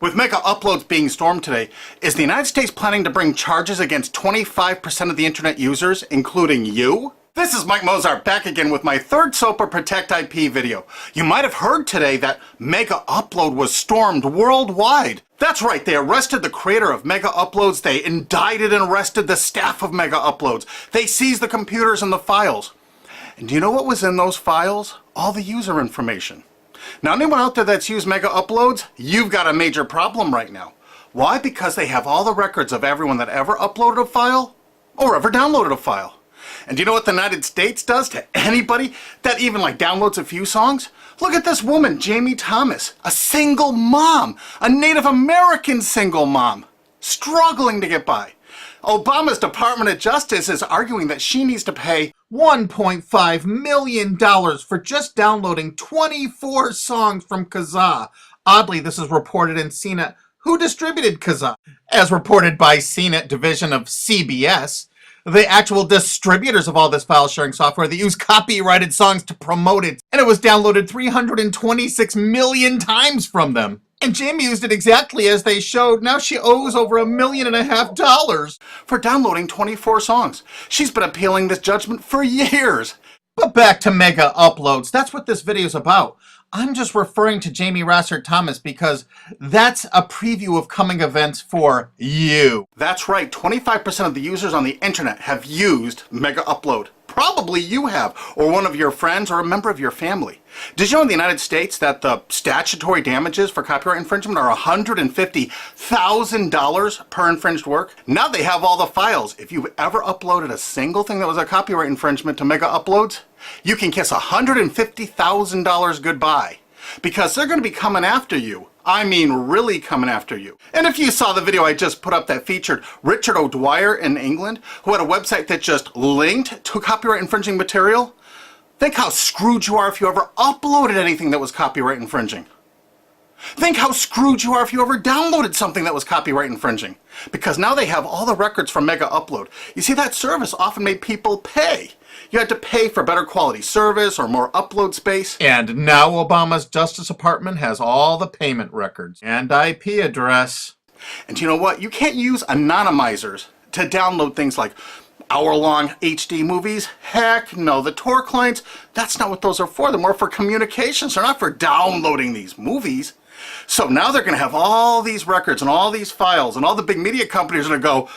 With Megauploads being stormed today, is the United States planning to bring charges against 25% of the internet users, including you? This is Mike Mozart back again with my third SOPA Protect IP video. You might have heard today that Megaupload was stormed worldwide. That's right, they arrested the creator of Megauploads, they indicted and arrested the staff of Megauploads, they seized the computers and the files. And do you know what was in those files? All the user information. Now, anyone out there that's used Megauploads, you've got a major problem right now. Why? Because they have all the records of everyone that ever uploaded a file or ever downloaded a file. And do you know what the United States does to anybody that even downloads a few songs? Look at this woman, Jamie Thomas, a single mom, a Native American single mom, struggling to get by. Obama's Department of Justice is arguing that she needs to pay $1.5 million for just downloading 24 songs from Kazaa. Oddly, this is reported in CNET. Who distributed Kazaa? As reported by CNET division of CBS, the actual distributors of all this file sharing software that use copyrighted songs to promote it, and it was downloaded 326 million times from them. And Jamie used it exactly as they showed. Now she owes over $1.5 million for downloading 24 songs. She's been appealing this judgment for years. But back to Megauploads. That's what this video is about. I'm just referring to Jamie Thomas because that's a preview of coming events for you. That's right, 25% of the users on the internet have used Megaupload. Probably you have, or one of your friends, or a member of your family. Did you know in the United States that the statutory damages for copyright infringement are $150,000 per infringed work? Now they have all the files. If you've ever uploaded a single thing that was a copyright infringement to Megauploads, you can kiss $150,000 goodbye. Because they're going to be coming after you. I mean, really coming after you. And if you saw the video I just put up that featured Richard O'Dwyer in England, who had a website that just linked to copyright infringing material, think how screwed you are if you ever uploaded anything that was copyright infringing. Think how screwed you are if you ever downloaded something that was copyright infringing. Because now they have all the records from Megaupload. You see, that service often made people pay. You had to pay for better quality service or more upload space. And now Obama's Justice Department has all the payment records and IP address. And you know what? You can't use anonymizers to download things like hour-long HD movies. Heck no, the Tor clients, that's not what those are for. They're more for communications. They're not for downloading these movies. So now they're going to have all these records and all these files, and all the big media companies are going to go,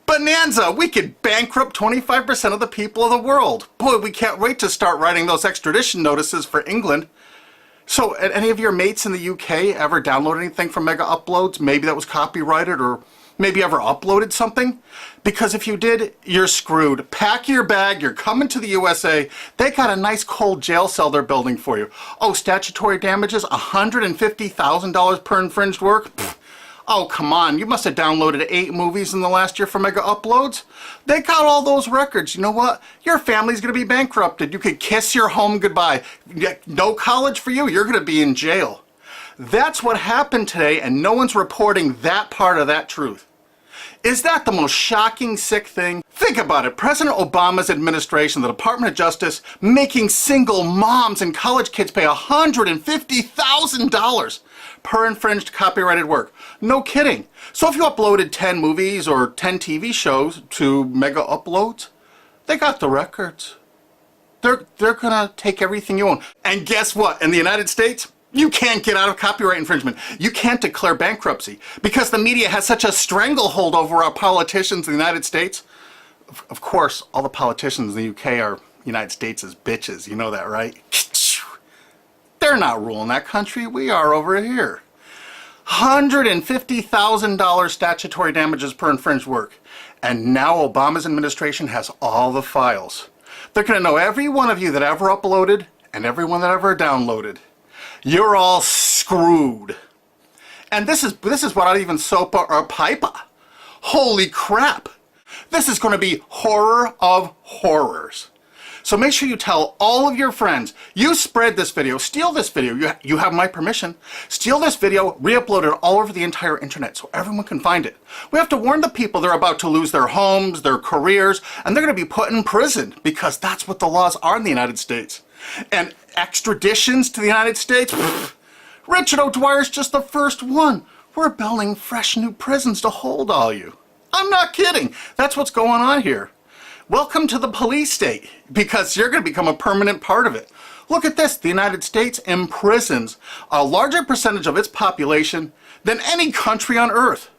bonanza, we could bankrupt 25% of the people of the world. Boy, we can't wait to start writing those extradition notices for England. So, any of your mates in the UK ever download anything from Megauploads? Maybe that was copyrighted, or maybe ever uploaded something? Because if you did, you're screwed. Pack your bag, you're coming to the USA. They got a nice cold jail cell they're building for you. Oh, statutory damages, $150,000 per infringed work? Pfft. Oh, come on, you must have downloaded 8 movies in the last year for Megauploads. They got all those records. You know what? Your family's going to be bankrupted. You could kiss your home goodbye. No college for you. You're going to be in jail. That's what happened today, and no one's reporting that part of that truth. Is that the most shocking, sick thing? Think about it. President Obama's administration, the Department of Justice, making single moms and college kids pay $150,000 per infringed copyrighted work. No kidding. So if you uploaded 10 movies or 10 TV shows to Megauploads, they got the records. They're gonna take everything you own. And guess what? In the United States, you can't get out of copyright infringement. You can't declare bankruptcy because the media has such a stranglehold over our politicians in the United States. Of course, all the politicians in the UK are United States' bitches. You know that, right? They're not ruling that country. We are over here. $150,000 statutory damages per infringed work. And now Obama's administration has all the files. They're going to know every one of you that ever uploaded and everyone that ever downloaded. You're all screwed. And this is without even SOPA or PIPA. Holy crap. This is going to be horror of horrors. So make sure you tell all of your friends, you spread this video, steal this video, you have my permission, steal this video, re-upload it all over the entire internet so everyone can find it. We have to warn the people they're about to lose their homes, their careers, and they're going to be put in prison because that's what the laws are in the United States. And extraditions to the United States? Pfft, Richard O'Dwyer's just the first one. We're building fresh new prisons to hold all you. I'm not kidding. That's what's going on here. Welcome to the police state, because you're going to become a permanent part of it. Look at this. The United States imprisons a larger percentage of its population than any country on earth.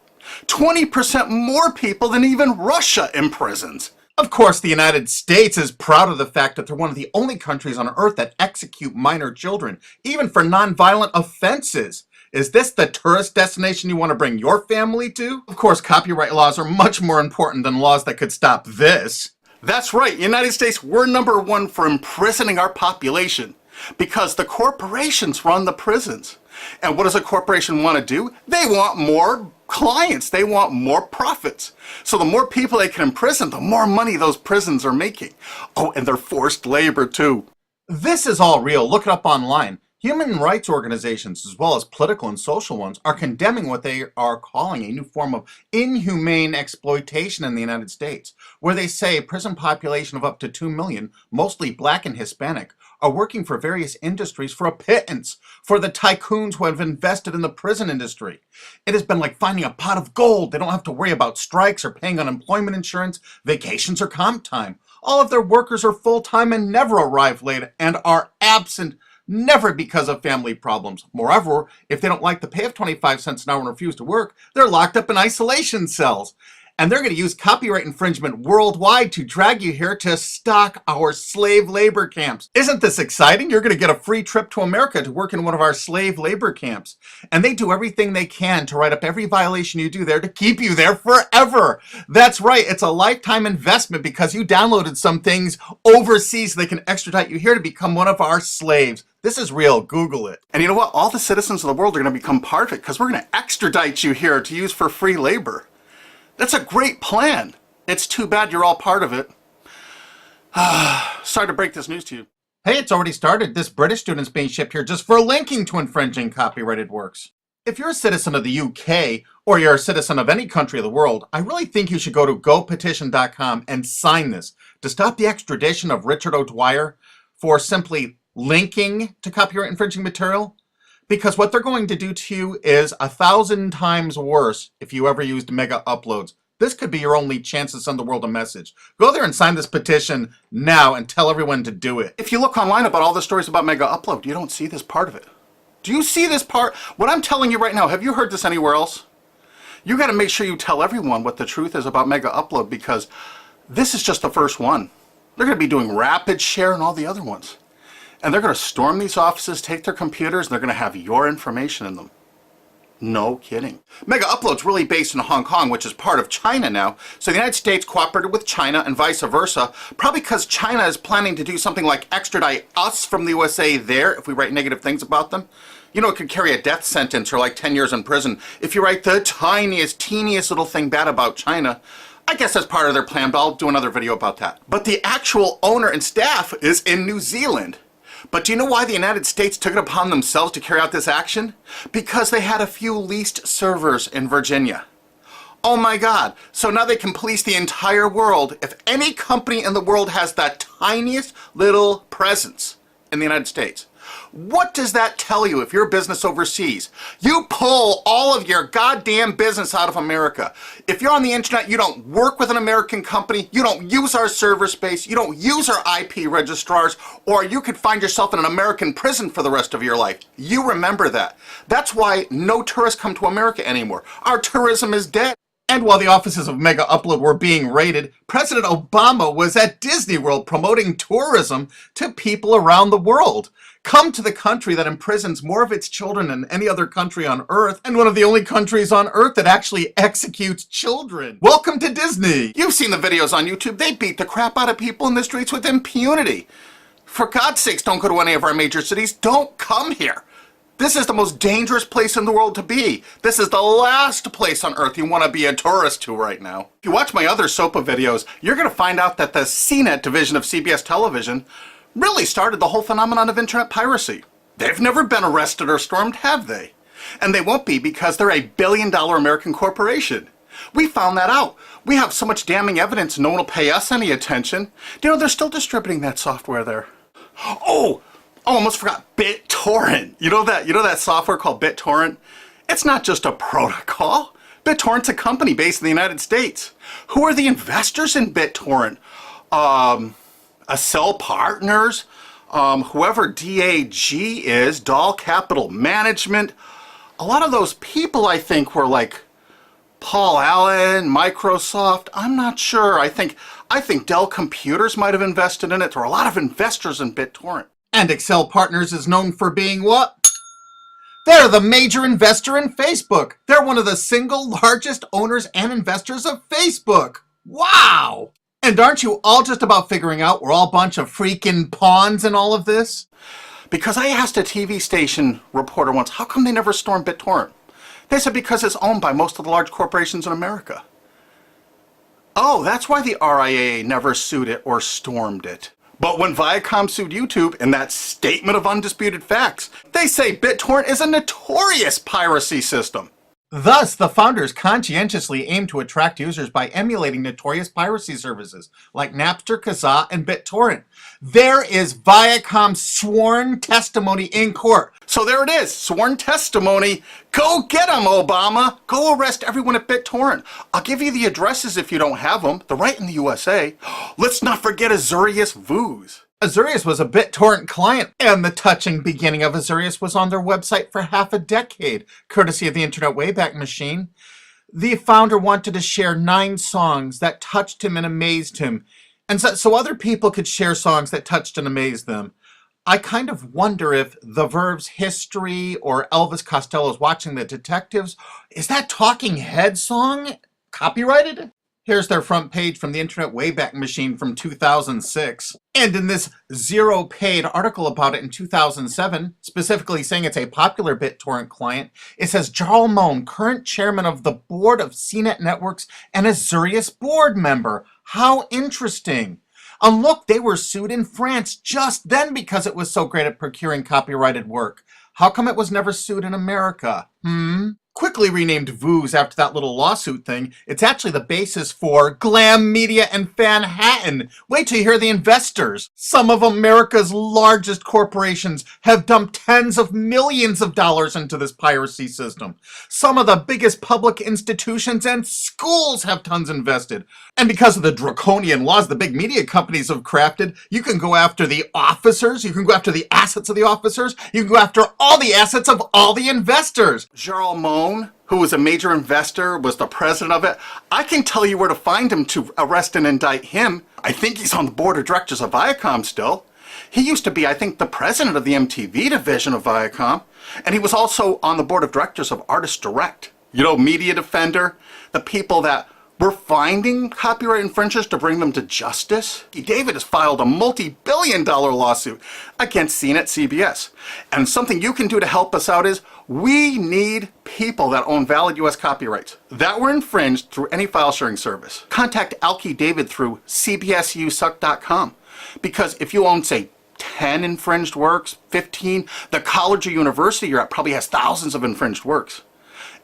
20% more people than even Russia imprisons. Of course, the United States is proud of the fact that they're one of the only countries on earth that execute minor children, even for nonviolent offenses. Is this the tourist destination you want to bring your family to? Of course, copyright laws are much more important than laws that could stop this. That's right, United States, we're #1 for imprisoning our population because the corporations run the prisons. And what does a corporation want to do? They want more clients. They want more profits. So the more people they can imprison, the more money those prisons are making. Oh, and they're forced labor too. This is all real. Look it up online. Human rights organizations, as well as political and social ones, are condemning what they are calling a new form of inhumane exploitation in the United States, where they say a prison population of up to 2 million, mostly black and Hispanic, are working for various industries for a pittance, for the tycoons who have invested in the prison industry. It has been like finding a pot of gold. They don't have to worry about strikes or paying unemployment insurance, vacations, or comp time. All of their workers are full-time and never arrive late and are absent, never because of family problems. Moreover, if they don't like the pay of 25 cents an hour and refuse to work, they're locked up in isolation cells. And they're going to use copyright infringement worldwide to drag you here to stock our slave labor camps. Isn't this exciting? You're going to get a free trip to America to work in one of our slave labor camps. And they do everything they can to write up every violation you do there to keep you there forever. That's right. It's a lifetime investment because you downloaded some things overseas so they can extradite you here to become one of our slaves. This is real. Google it. And you know what? All the citizens of the world are going to become part of it because we're going to extradite you here to use for free labor. That's a great plan. It's too bad you're all part of it. Sorry to break this news to you. Hey, it's already started. This British student's being shipped here just for linking to infringing copyrighted works. If you're a citizen of the UK, or you're a citizen of any country of the world, I really think you should go to gopetition.com and sign this to stop the extradition of Richard O'Dwyer for simply linking to copyright infringing material. Because what they're going to do to you is 1,000 times worse if you ever used MegaUploads. This could be your only chance to send the world a message. Go there and sign this petition now and tell everyone to do it. If you look online about all the stories about MegaUpload, you don't see this part of it. Do you see this part? What I'm telling you right now, have you heard this anywhere else? You got to make sure you tell everyone what the truth is about MegaUpload because this is just the first one. They're going to be doing rapid share and all the other ones. And they're going to storm these offices, take their computers, and they're going to have your information in them. No kidding. MegaUpload's really based in Hong Kong, which is part of China now. So the United States cooperated with China and vice versa, probably because China is planning to do something like extradite us from the USA there if we write negative things about them. You know, it could carry a death sentence or like 10 years in prison if you write the tiniest, teeniest little thing bad about China. I guess that's part of their plan, but I'll do another video about that. But the actual owner and staff is in New Zealand. But do you know why the United States took it upon themselves to carry out this action? Because they had a few leased servers in Virginia. Oh my God. So now they can police the entire world. If any company in the world has that tiniest little presence in the United States, what does that tell you if you're a business overseas? You pull all of your goddamn business out of America. If you're on the internet, you don't work with an American company, you don't use our server space, you don't use our IP registrars, or you could find yourself in an American prison for the rest of your life. You remember that. That's why no tourists come to America anymore. Our tourism is dead. And while the offices of MegaUpload were being raided, President Obama was at Disney World promoting tourism to people around the world. Come to the country that imprisons more of its children than any other country on Earth, and one of the only countries on Earth that actually executes children. Welcome to Disney. You've seen the videos on YouTube. They beat the crap out of people in the streets with impunity. For God's sakes, don't go to any of our major cities. Don't come here. This is the most dangerous place in the world to be. This is the last place on earth you want to be a tourist to right now. If you watch my other SOPA videos, you're going to find out that the CNET division of CBS television really started the whole phenomenon of internet piracy. They've never been arrested or stormed, have they? And they won't be because they're a billion-dollar American corporation. We found that out. We have so much damning evidence no one will pay us any attention. Do you know they're still distributing that software there? Oh, almost forgot BitTorrent. You know that software called BitTorrent? It's not just a protocol. BitTorrent's a company based in the United States. Who are the investors in BitTorrent? Accel Partners, whoever DAG is, Doll Capital Management. A lot of those people, I think, were like Paul Allen, Microsoft. I'm not sure. I think Dell Computers might have invested in it. There are a lot of investors in BitTorrent. And Accel Partners is known for being what? They're the major investor in Facebook. They're one of the single largest owners and investors of Facebook. Wow! And aren't you all just about figuring out we're all a bunch of freaking pawns in all of this? Because I asked a TV station reporter once, how come they never stormed BitTorrent? They said because it's owned by most of the large corporations in America. Oh, that's why the RIAA never sued it or stormed it. But when Viacom sued YouTube in that statement of undisputed facts, they say BitTorrent is a notorious piracy system. Thus, the founders conscientiously aim to attract users by emulating notorious piracy services like Napster, Kazaa, and BitTorrent. There is Viacom's sworn testimony in court. So there it is, sworn testimony. Go get them, Obama. Go arrest everyone at BitTorrent. I'll give you the addresses if you don't have them. They're right in the USA. Let's not forget Azurius Vooz. Azurius was a BitTorrent client, and the touching beginning of Azurius was on their website for half a decade, courtesy of the Internet Wayback Machine. The founder wanted to share 9 songs that touched him and amazed him, and so other people could share songs that touched and amazed them. I kind of wonder if The Verve's History or Elvis Costello's Watching the Detectives, is that Talking Head song copyrighted? Here's their front page from the Internet Wayback Machine from 2006. And in this zero-paid article about it in 2007, specifically saying it's a popular BitTorrent client, it says, Jarl Moan, current chairman of the board of CNET Networks and Azurius board member. How interesting. And look, they were sued in France just then because it was so great at procuring copyrighted work. How come it was never sued in America? Quickly renamed Vooz after that little lawsuit thing, it's actually the basis for Glam Media and Fanhattan. Wait till you hear the investors. Some of America's largest corporations have dumped tens of millions of dollars into this piracy system. Some of the biggest public institutions and schools have tons invested. And because of the draconian laws the big media companies have crafted, you can go after the officers, you can go after the assets of the officers, you can go after all the assets of all the investors. Jarl Moan, who was a major investor, was the president of it. I can tell you where to find him to arrest and indict him. I think he's on the board of directors of Viacom still. He used to be, I think, the president of the MTV division of Viacom. And he was also on the board of directors of Artist Direct. You know, Media Defender, the people that were finding copyright infringers to bring them to justice. David has filed a multi-billion-dollar lawsuit against CNET CBS. And something you can do to help us out is we need people that own valid US copyrights that were infringed through any file sharing service. Contact Alki David through cbsusuck.com, because if you own, say, 10 infringed works, 15, the college or university you're at probably has thousands of infringed works.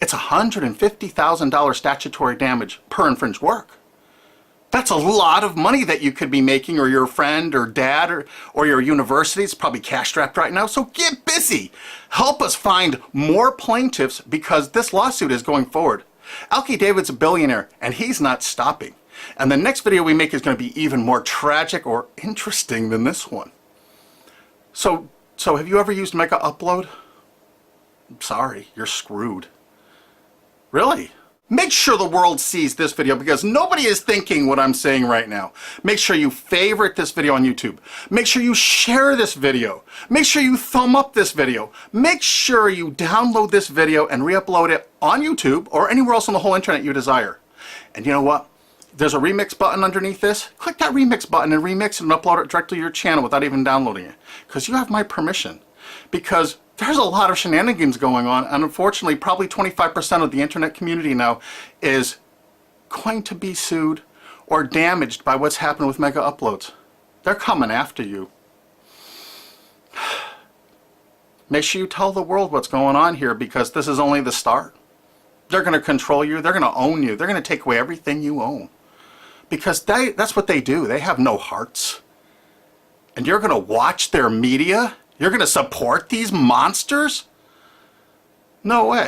It's $150,000 statutory damage per infringed work. That's a lot of money that you could be making, or your friend or dad or your university is probably cash-strapped right now. So get busy. Help us find more plaintiffs because this lawsuit is going forward. Alki David's a billionaire and he's not stopping. And the next video we make is going to be even more tragic or interesting than this one. So have you ever used MegaUpload? I'm sorry, you're screwed. Really? Make sure the world sees this video because nobody is thinking what I'm saying right now. Make sure you favorite this video on YouTube. Make sure you share this video. Make sure you thumb up this video. Make sure you download this video and re-upload it on YouTube or anywhere else on the whole internet you desire. And you know what? There's a remix button underneath this. Click that remix button and remix it and upload it directly to your channel without even downloading it. Because you have my permission. Because there's a lot of shenanigans going on, and unfortunately probably 25% of the internet community now is going to be sued or damaged by what's happened with MegaUploads. They're coming after you. Make sure you tell the world what's going on here because this is only the start. They're going to control you, they're going to own you, they're going to take away everything you own. Because that's what they do, they have no hearts. And you're going to watch their media? You're going to support these monsters? No way.